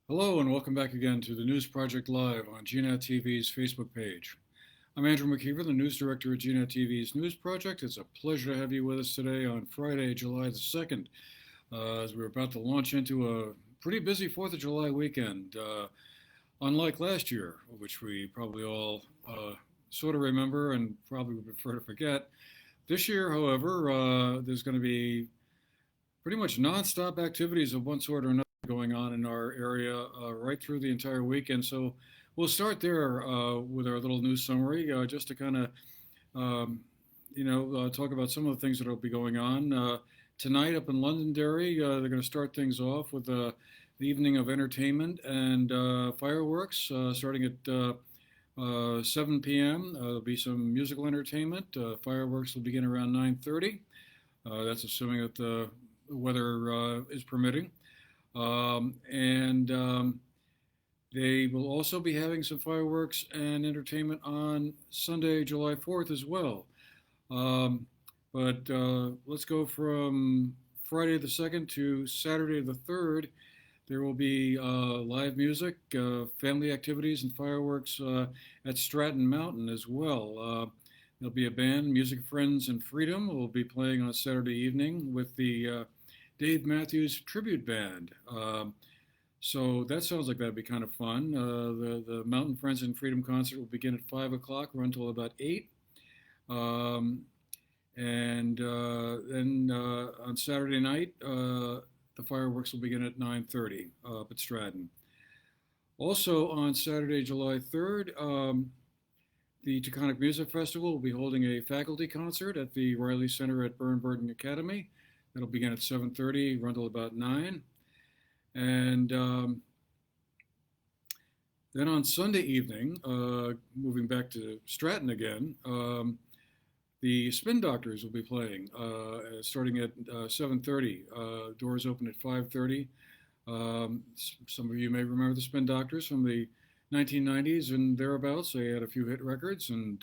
Hello and welcome back again to the News Project Live on GNAT-TV's Facebook page. I'm Andrew McKeever, the News Director at GNAT-TV's News Project. It's a pleasure to have you with us today on Friday, July the 2nd, as we're about to launch into a pretty busy 4th of July weekend. Unlike last year, which we probably all sort of remember and probably would prefer to forget, this year, however, there's going to be pretty much nonstop activities of one sort or another going on in our area right through the entire weekend. So we'll start there with our little news summary, just to kind of, talk about some of the things that will be going on. Tonight up in Londonderry, they're going to start things off with the evening of entertainment and fireworks starting at 7 p.m. There'll be some musical entertainment. Fireworks will begin around 9:30. That's assuming that the weather is permitting. And they will also be having some fireworks and entertainment on Sunday, July 4th as well. But let's go from Friday the 2nd to Saturday the 3rd. There will be live music, family activities, and fireworks at Stratton Mountain as well. There'll be a band, Music Friends and Freedom, will be playing on Saturday evening with the Dave Matthews Tribute Band. So that sounds like that'd be kind of fun. The Mountain Friends and Freedom concert will begin at 5 o'clock, run until about 8. And then on Saturday night, the fireworks will begin at 9:30 up at Stratton. Also on Saturday, July 3rd, the Taconic Music Festival will be holding a faculty concert at the Riley Center at Burn Academy. That'll begin at 7:30, run till about 9. And then on Sunday evening, moving back to Stratton again, the Spin Doctors will be playing, starting at 7:30. Doors open at 5:30. Some of you may remember the Spin Doctors from the 1990s and thereabouts. They had a few hit records and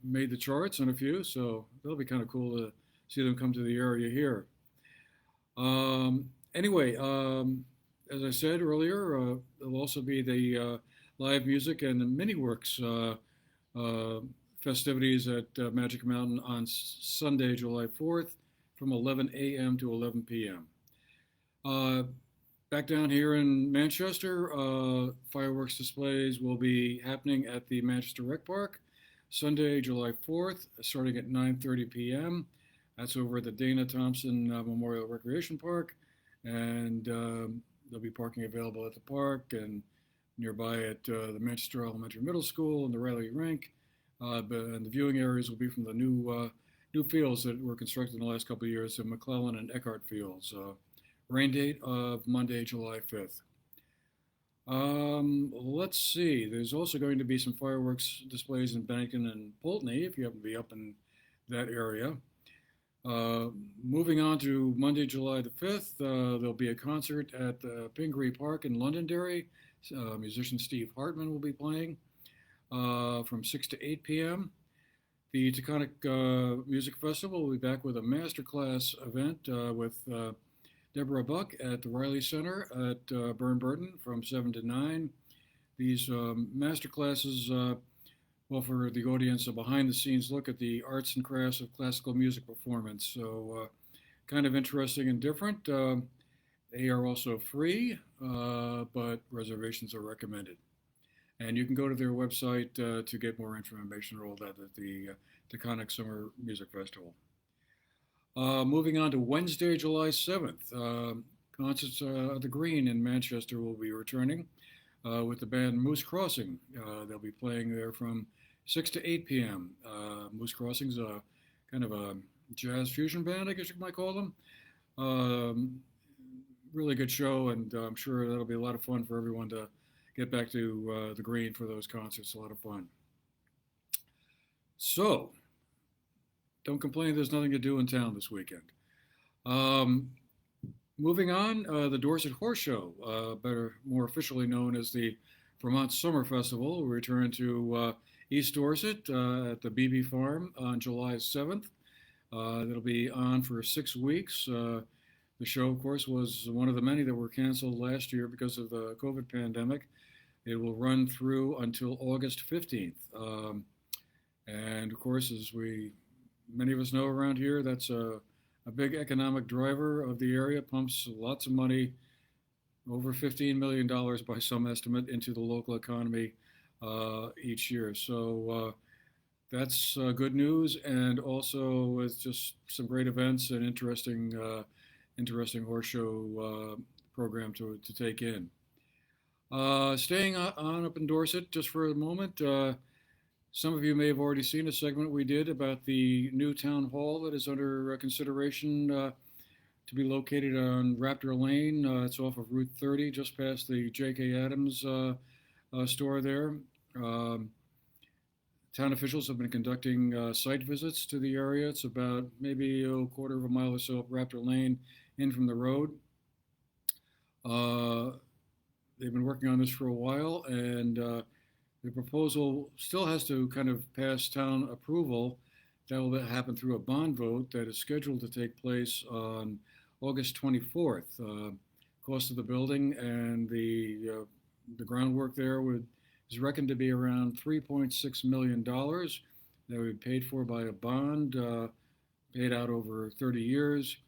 made the charts on a few, so that'll be kind of cool to see them come to the area here. Anyway, as I said earlier, there'll also be the live music and the mini works festivities at Magic Mountain on Sunday, July 4th from 11 a.m. to 11 p.m. Back down here in Manchester, fireworks displays will be happening at the Manchester Rec Park Sunday, July 4th, starting at 9:30 p.m. That's over at the Dana Thompson Memorial Recreation Park, and there'll be parking available at the park and nearby at the Manchester Elementary Middle School and the Riley Rink. And the viewing areas will be from the new fields that were constructed in the last couple of years, the McClellan and Eckhart Fields. Rain date of Monday, July 5th. Let's see. There's also going to be some fireworks displays in Bennington and Pulteney if you happen to be up in that area. Moving on to Monday, July the 5th, there'll be a concert at the Pingree Park in Londonderry. Musician Steve Hartman will be playing from 6 to 8 p.m. The Taconic Music Festival will be back with a masterclass event with Deborah Buck at the Riley Center at Burn from 7 to 9. These master classes offer the audience a behind-the-scenes look at the arts and crafts of classical music performance. So kind of interesting and different. They are also free, but reservations are recommended. And you can go to their website to get more information on all that at the Taconic Summer Music Festival. Moving on to Wednesday, July 7th, concerts at the Green in Manchester will be returning with the band Moose Crossing. They'll be playing there from 6 to 8 p.m. Moose Crossing's a kind of a jazz fusion band, I guess you might call them. Really good show, and I'm sure that'll be a lot of fun for everyone to get back to the Green for those concerts. A lot of fun. So, don't complain there's nothing to do in town this weekend. Moving on, the Dorset Horse Show, more officially known as the Vermont Summer Festival, will return to East Dorset at the BB Farm on July 7th. It'll be on for 6 weeks. The The show, of course, was one of the many that were canceled last year because of the COVID pandemic. It will run through until August 15th. And of course, many of us know around here, that's a big economic driver of the area, pumps lots of money, over $15 million by some estimate, into the local economy each year. So that's good news, and also with just some great events and interesting horse show program to take in. Staying on up in Dorset just for a moment, some of you may have already seen a segment we did about the new town hall that is under consideration to be located on Raptor Lane. It's off of Route 30, just past the J.K. Adams store there. Town officials have been conducting site visits to the area. It's about maybe a quarter of a mile or so up Raptor Lane in from the road. They've been working on this for a while, and the proposal still has to kind of pass town approval. That will happen through a bond vote that is scheduled to take place on August 24th. Cost of the building and the groundwork there is reckoned to be around $3.6 million. That would be paid for by a bond paid out over 30 years.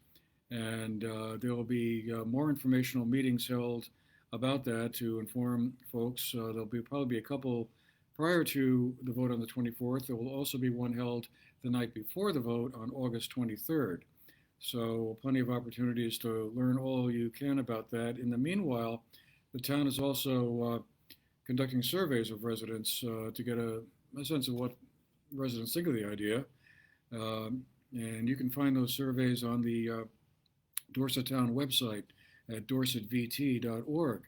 And there will be more informational meetings held about that to inform folks. There'll probably be a couple prior to the vote on the 24th. There will also be one held the night before the vote on August 23rd. So plenty of opportunities to learn all you can about that. In the meanwhile, the town is also conducting surveys of residents to get a sense of what residents think of the idea. And you can find those surveys on the Dorset Town website at dorsetvt.org.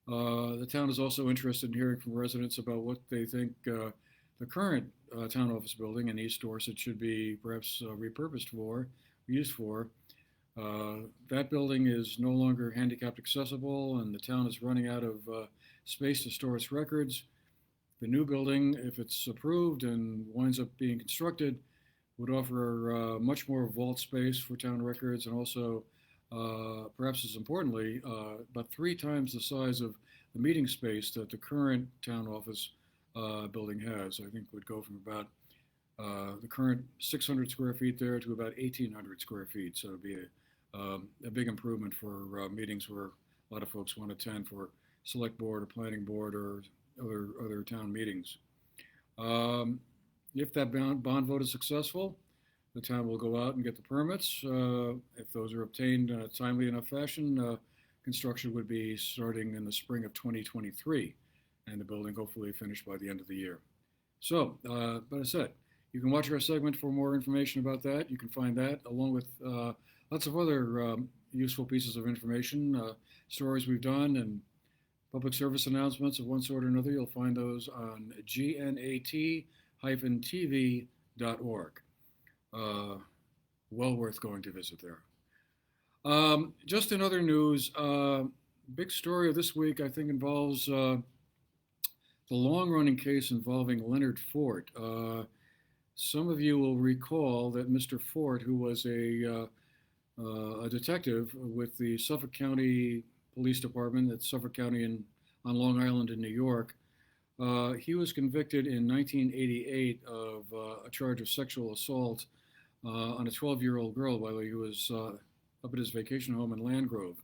The town is also interested in hearing from residents about what they think the current town office building in East Dorset should be perhaps used for. That building is no longer handicapped accessible, and the town is running out of space to store its records. The new building, if it's approved and winds up being constructed, would offer much more vault space for town records, and also perhaps as importantly, about 3 times the size of the meeting space that the current town office building has. I think would go from about the current 600 square feet there to about 1,800 square feet. So it'd be a big improvement for meetings where a lot of folks want to attend for select board or planning board or other town meetings. If that bond vote is successful, the town will go out and get the permits. If those are obtained in a timely enough fashion, construction would be starting in the spring of 2023, and the building hopefully finished by the end of the year. So, but I said, you can watch our segment for more information about that. You can find that along with lots of other useful pieces of information, stories we've done, and public service announcements of one sort or another. You'll find those on GNAT-TV.org. Well worth going to visit there. Just in other news, big story of this week I think involves the long-running case involving Leonard Fort. Some of you will recall that Mr. Fort, who was a detective with the Suffolk County Police Department at Suffolk County on Long Island in New York, he was convicted in 1988 of a charge of sexual assault on a 12-year-old girl while he was up at his vacation home in Landgrove.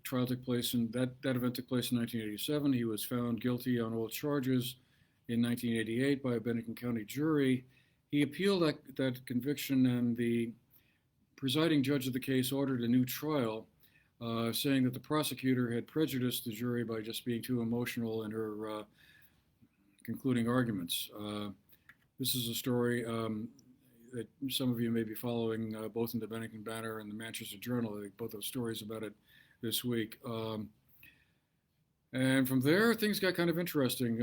Trial took place, and that event took place in 1987. He was found guilty on all charges in 1988 by a Bennington County jury. He appealed that conviction, and the presiding judge of the case ordered a new trial, saying that the prosecutor had prejudiced the jury by just being too emotional in her concluding arguments. This is a story that some of you may be following, both in the Bennington Banner and the Manchester Journal. I think both those stories about it this week. And from there, things got kind of interesting.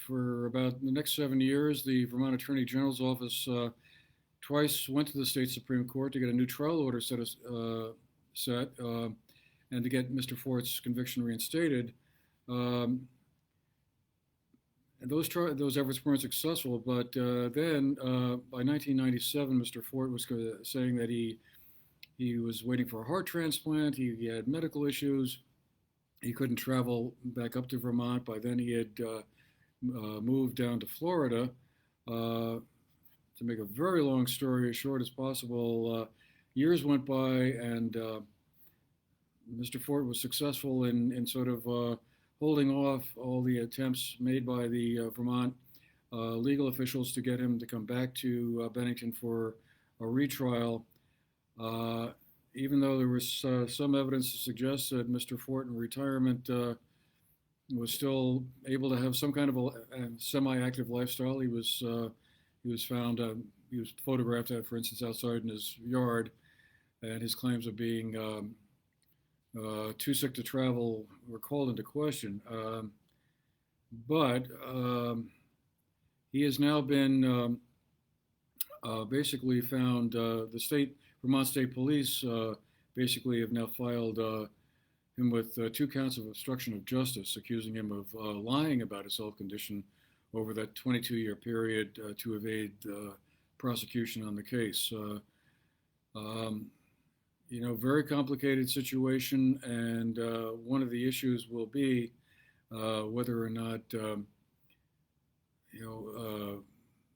For about the next 7 years, the Vermont Attorney General's office twice went to the state Supreme Court to get a new trial order set and to get Mr. Fort's conviction reinstated. And those efforts weren't successful, but then by 1997, Mr. Fort was saying that he was waiting for a heart transplant. He had medical issues. He couldn't travel back up to Vermont. By then, he had moved down to Florida. To make a very long story as short as possible, years went by, and Mr. Fort was successful in sort of holding off all the attempts made by the Vermont legal officials to get him to come back to Bennington for a retrial. Uh, Even though there was some evidence to suggest that Mr. Fort in retirement was still able to have some kind of a semi-active lifestyle, he was found he was photographed, for instance, outside in his yard, and his claims of being too sick to travel were called into question. But he has now been basically found. Vermont State Police basically have now filed him with 2 counts of obstruction of justice, accusing him of lying about his health condition over that 22-year period to evade prosecution on the case. Um, Very complicated situation, and one of the issues will be whether or not you know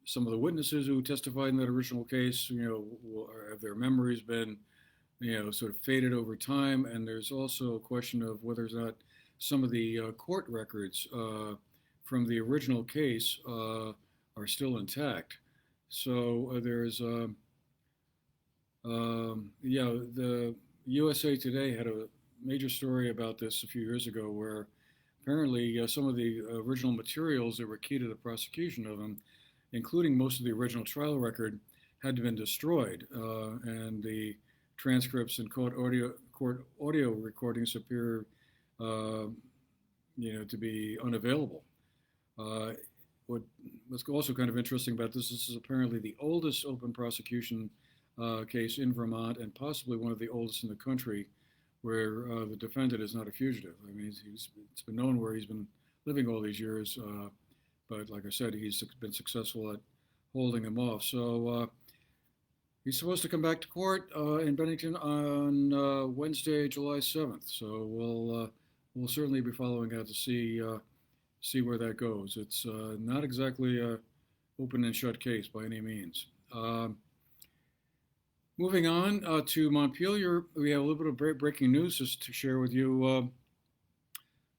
some of the witnesses who testified in that original case, have their memories been, sort of faded over time, and there's also a question of whether or not some of the court records from the original case are still intact. So the USA Today had a major story about this a few years ago, where apparently some of the original materials that were key to the prosecution of him, including most of the original trial record, had been destroyed, and the transcripts and court audio recordings appear, to be unavailable. Uh, what's also kind of interesting about this is apparently the oldest open prosecution case in Vermont, and possibly one of the oldest in the country, where the defendant is not a fugitive. I mean, it's been known where he's been living all these years, but like I said, he's been successful at holding him off. So he's supposed to come back to court in Bennington on Wednesday, July 7th. So we'll certainly be following out to see where that goes. It's not exactly a open and shut case by any means. Moving on to Montpelier, we have a little bit of breaking news just to share with you.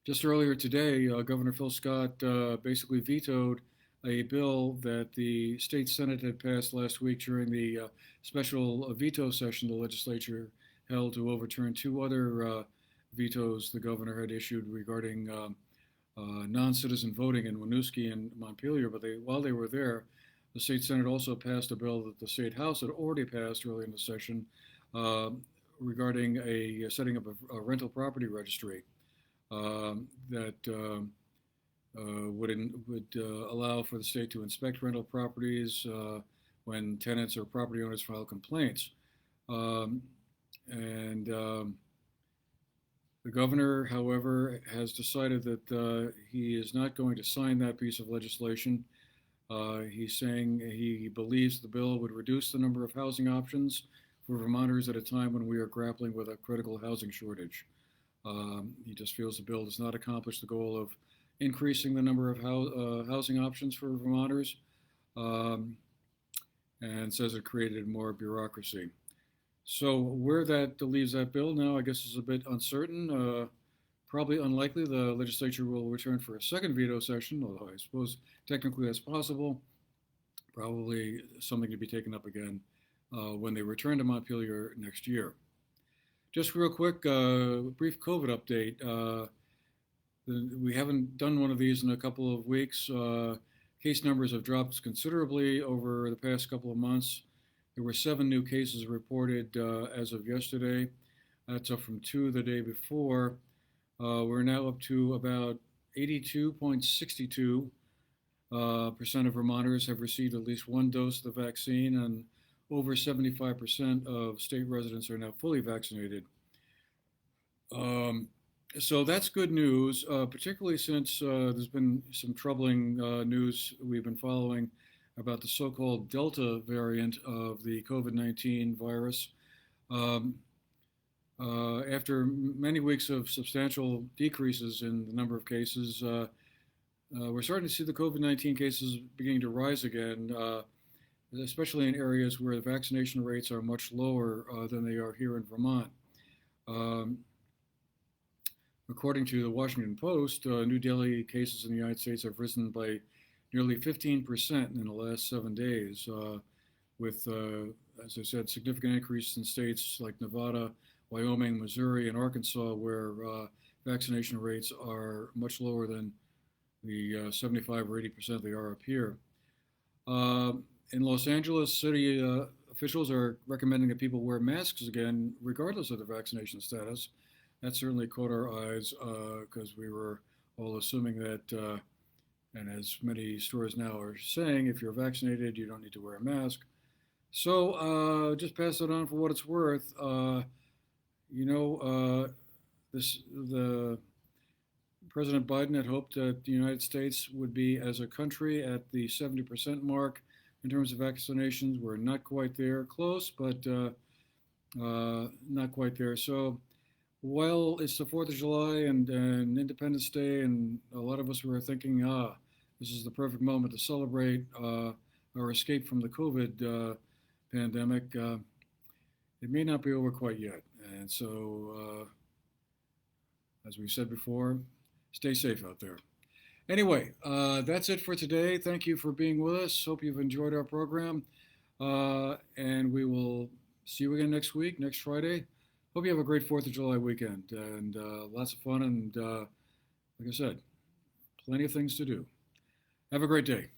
Just earlier today, Governor Phil Scott basically vetoed a bill that the state Senate had passed last week during the special veto session the legislature held to overturn 2 other vetoes the governor had issued regarding non-citizen voting in Winooski and Montpelier. But while they were there, the state Senate also passed a bill that the state House had already passed early in the session regarding setting up a rental property registry that would allow for the state to inspect rental properties when tenants or property owners file complaints. And the governor, however, has decided that he is not going to sign that piece of legislation. He's saying he believes the bill would reduce the number of housing options for Vermonters at a time when we are grappling with a critical housing shortage. He just feels the bill does not accomplish the goal of increasing the number of housing options for Vermonters, and says it created more bureaucracy. So where that leaves that bill now, I guess, is a bit uncertain. Probably unlikely the legislature will return for a second veto session, although I suppose technically that's possible. Probably something to be taken up again when they return to Montpelier next year. Just real quick, brief COVID update. We haven't done one of these in a couple of weeks. Case numbers have dropped considerably over the past couple of months. There were 7 new cases reported as of yesterday. That's up from 2 the day before. We're now up to about 82.62% of Vermonters have received at least 1 dose of the vaccine, and over 75% of state residents are now fully vaccinated. So that's good news, particularly since there's been some troubling news we've been following about the so-called Delta variant of the COVID-19 virus. Um, After many weeks of substantial decreases in the number of cases, we're starting to see the COVID-19 cases beginning to rise again, especially in areas where the vaccination rates are much lower than they are here in Vermont. Um, According to the Washington Post, new daily cases in the United States have risen by nearly 15% in the last 7 days, with, as I said, significant increases in states like Nevada, Wyoming, Missouri, and Arkansas, where vaccination rates are much lower than the 75 or 80% they are up here. Uh, in Los Angeles, city officials are recommending that people wear masks again, regardless of their vaccination status. That certainly caught our eyes because we were all assuming that, and as many stores now are saying, if you're vaccinated, you don't need to wear a mask. So just pass it on for what it's worth. You know, the President Biden had hoped that the United States would be, as a country, at the 70% mark in terms of vaccinations. We're not quite there, close, but not quite there. So while it's the 4th of July and Independence Day, and a lot of us were thinking, this is the perfect moment to celebrate our escape from the COVID pandemic, it may not be over quite yet. And so, as we said before, stay safe out there. Anyway, that's it for today. Thank you for being with us. Hope you've enjoyed our program. And we will see you again next week, next Friday. Hope you have a great 4th of July weekend and lots of fun. And like I said, plenty of things to do. Have a great day.